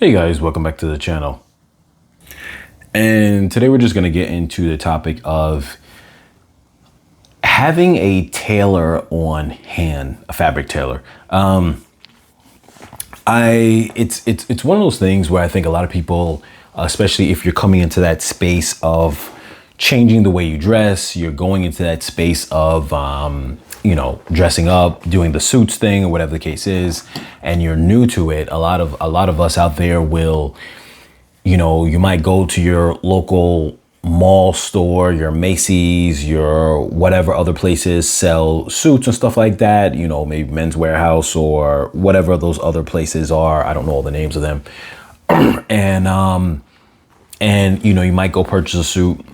Hey guys, welcome back to the channel. And today we're just going to get into the topic of having a tailor on hand, a fabric tailor. It's one of those things where I think a lot of people, especially if you're coming into that space of changing the way you dress, you're going into that space of dressing up, doing the suits thing or whatever the case is, and you're new to it. A lot of us out there will, you might go to your local mall store, your Macy's, your whatever other places sell suits and stuff like that, maybe Men's Warehouse or whatever those other places are. I don't know all the names of them. and you might go purchase a suit.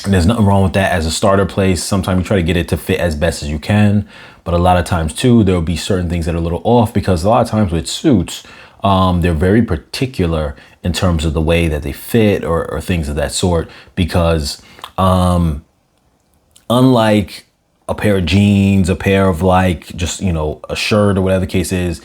And there's nothing wrong with that as a starter place. Sometimes you try to get it to fit as best as you can. But a lot of times too, there'll be certain things that are a little off because a lot of times with suits, they're very particular in terms of the way that they fit or things of that sort. Because unlike a pair of jeans, a pair of a shirt or whatever the case is,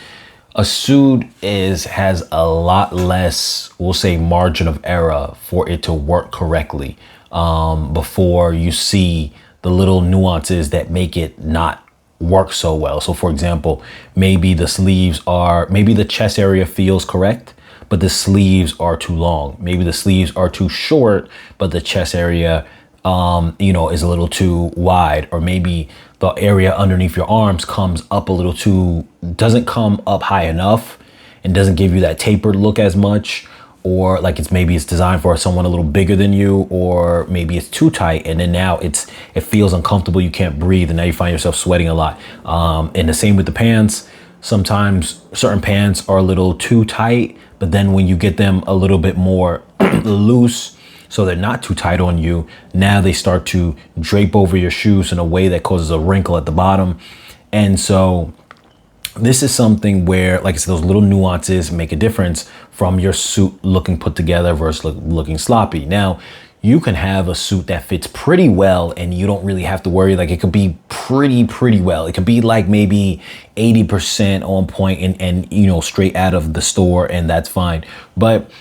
a suit has a lot less, we'll say, margin of error for it to work correctly. Before you see the little nuances that make it not work so well. So for example, maybe the chest area feels correct, but the sleeves are too long. Maybe the sleeves are too short, but the chest area, is a little too wide. Or maybe the area underneath your arms comes up a little doesn't come up high enough and doesn't give you that tapered look as much. Or maybe it's designed for someone a little bigger than you, or maybe it's too tight and then now it feels uncomfortable. You can't breathe and now you find yourself sweating a lot. And the same with the pants. Sometimes certain pants are a little too tight, but then when you get them a little bit more loose, so they're not too tight on you, now they start to drape over your shoes in a way that causes a wrinkle at the bottom. And so this is something where, like I said, those little nuances make a difference from your suit looking put together versus looking sloppy. Now, you can have a suit that fits pretty well and you don't really have to worry. It could be pretty well. It could be like maybe 80% on point and straight out of the store, and that's fine. But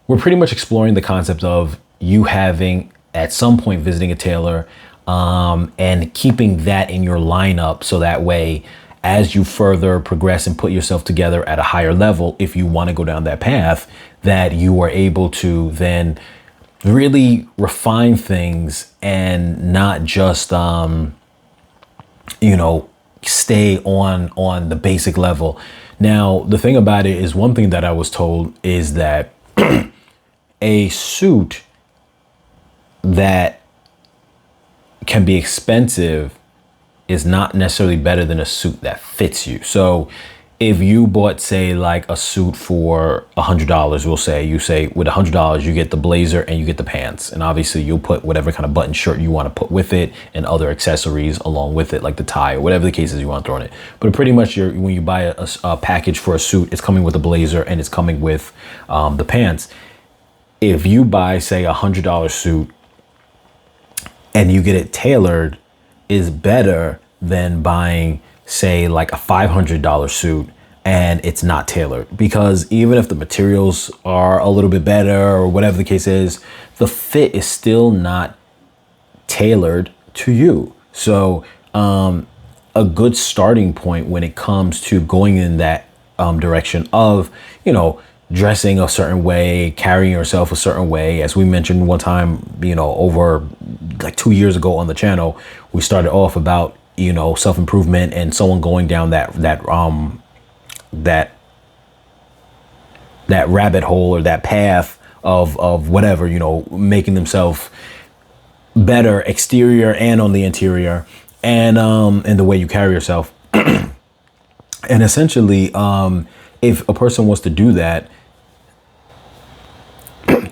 we're pretty much exploring the concept of you having at some point visiting a tailor and keeping that in your lineup, so that way as you further progress and put yourself together at a higher level, if you want to go down that path, that you are able to then really refine things and not just, stay on the basic level. Now, the thing about it is, one thing that I was told is that a suit that can be expensive is not necessarily better than a suit that fits you. So if you bought, say, like a suit for $100, you say with $100, you get the blazer and you get the pants. And obviously you'll put whatever kind of button shirt you want to put with it and other accessories along with it, like the tie or whatever the case is you want to throw in it. But pretty much when you buy a package for a suit, it's coming with a blazer and it's coming with the pants. If you buy, say, $100 suit and you get it tailored, is better than buying, say, like a $500 suit and it's not tailored. Because even if the materials are a little bit better or whatever the case is, the fit is still not tailored to you. So a good starting point when it comes to going in that direction of, dressing a certain way, carrying yourself a certain way. As we mentioned one time, over like 2 years ago on the channel, we started off about, self-improvement and someone going down that rabbit hole or that path of whatever, making themselves better exterior and on the interior and the way you carry yourself. And essentially, if a person wants to do that,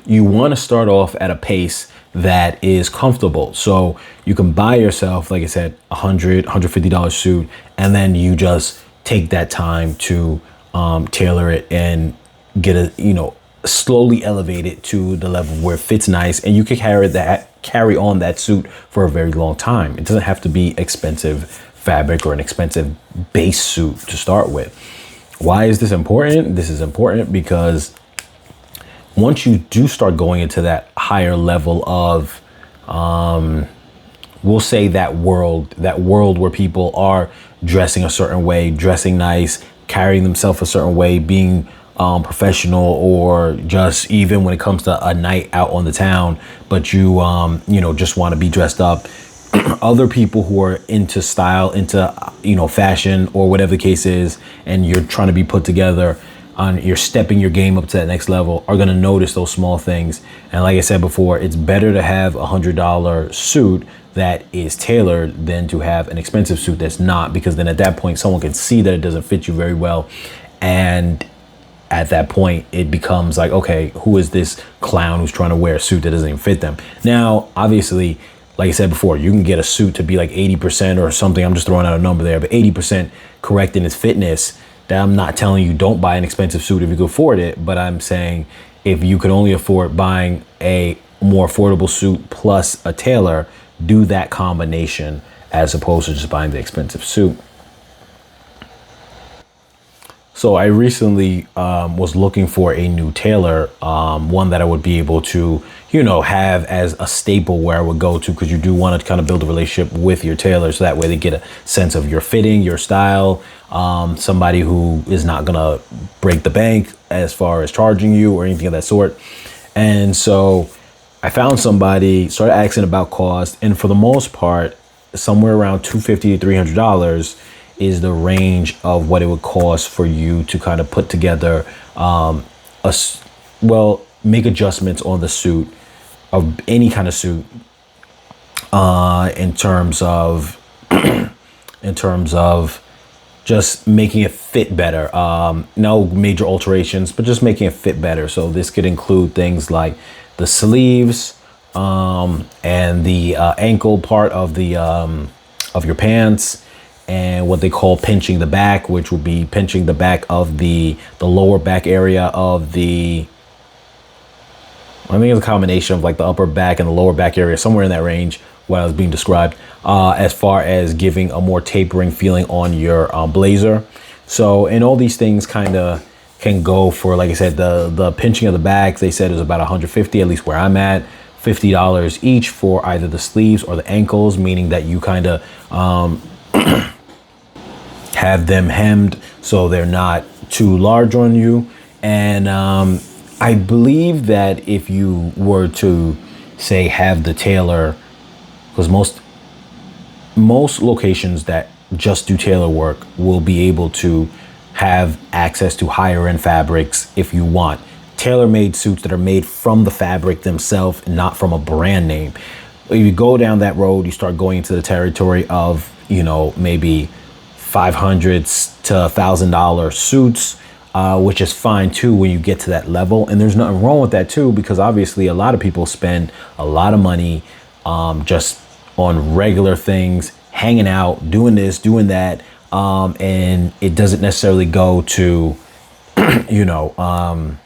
you want to start off at a pace that is comfortable. So you can buy yourself, like I said, $150 suit, and then you just take that time to tailor it and get slowly elevate it to the level where it fits nice, and you can carry on that suit for a very long time. It doesn't have to be expensive fabric or an expensive base suit to start with. Why is this important? This is important because once you do start going into that higher level of, we'll say that world where people are dressing a certain way, dressing nice, carrying themselves a certain way, being professional, or just even when it comes to a night out on the town, but you know, just want to be dressed up. Other people who are into style, into, you know, fashion or whatever the case is, and you're trying to be put together, you're stepping your game up to that next level, are going to notice those small things. And like I said before, it's better to have $100 suit that is tailored than to have an expensive suit that's not, because then at that point someone can see that it doesn't fit you very well, and at that point it becomes like, okay, who is this clown who's trying to wear a suit that doesn't even fit them? Now obviously, like I said before, you can get a suit to be like 80% or something, I'm just throwing out a number there, but 80% correct in its fitness. That I'm not telling you don't buy an expensive suit if you can afford it, but I'm saying if you can only afford buying a more affordable suit plus a tailor, do that combination as opposed to just buying the expensive suit. So I recently was looking for a new tailor, one that I would be able to, you know, have as a staple where I would go to, because you do want to kind of build a relationship with your tailor, so that way they get a sense of your fitting, your style, somebody who is not gonna break the bank as far as charging you or anything of that sort. And so I found somebody, started asking about cost, and for the most part, somewhere around $250 to $300 is the range of what it would cost for you to kind of put together make adjustments on the suit, of any kind of suit, in terms of just making it fit better. No major alterations, but just making it fit better. So this could include things like the sleeves, and the ankle part of the of your pants, and what they call pinching the back, which will be pinching the back of the lower back area of the, I think it's a combination of like the upper back and the lower back area, somewhere in that range, what I was being described, as far as giving a more tapering feeling on your blazer. So, and all these things kind of can go for, like I said, the pinching of the back, they said is about $150, at least where I'm at, $50 each for either the sleeves or the ankles, meaning that you kind of have them hemmed so they're not too large on you. And I believe that if you were to say have the tailor, because most locations that just do tailor work will be able to have access to higher end fabrics if you want tailor-made suits that are made from the fabric themselves, not from a brand name. If you go down that road, you start going into the territory of, you know, maybe $500 to $1,000 suits, which is fine too when you get to that level. And there's nothing wrong with that too, because obviously a lot of people spend a lot of money just on regular things, hanging out, doing this, doing that, and it doesn't necessarily go to, you know,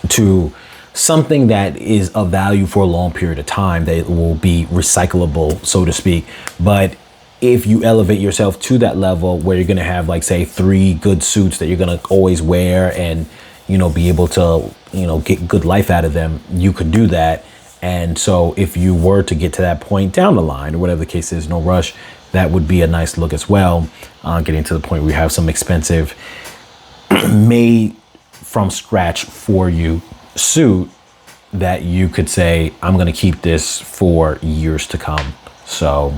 to something that is of value for a long period of time that will be recyclable, so to speak. But if you elevate yourself to that level where you're going to have, like, say, 3 good suits that you're going to always wear and, you know, be able to, you know, get good life out of them, you could do that. And so if you were to get to that point down the line, or whatever the case is, no rush, that would be a nice look as well. Getting to the point where you have some expensive made from scratch for you suit that you could say, I'm going to keep this for years to come. So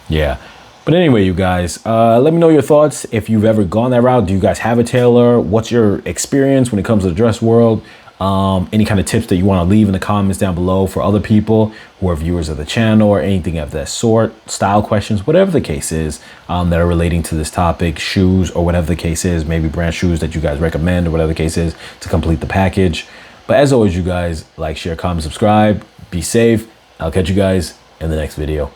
yeah. But anyway, you guys, let me know your thoughts. If you've ever gone that route, do you guys have a tailor? What's your experience when it comes to the dress world? Any kind of tips that you want to leave in the comments down below for other people who are viewers of the channel, or anything of that sort, style questions, whatever the case is, that are relating to this topic, shoes, or whatever the case is, maybe brand shoes that you guys recommend, or whatever the case is, to complete the package. But as always, you guys, like, share, comment, subscribe, be safe. I'll catch you guys in the next video.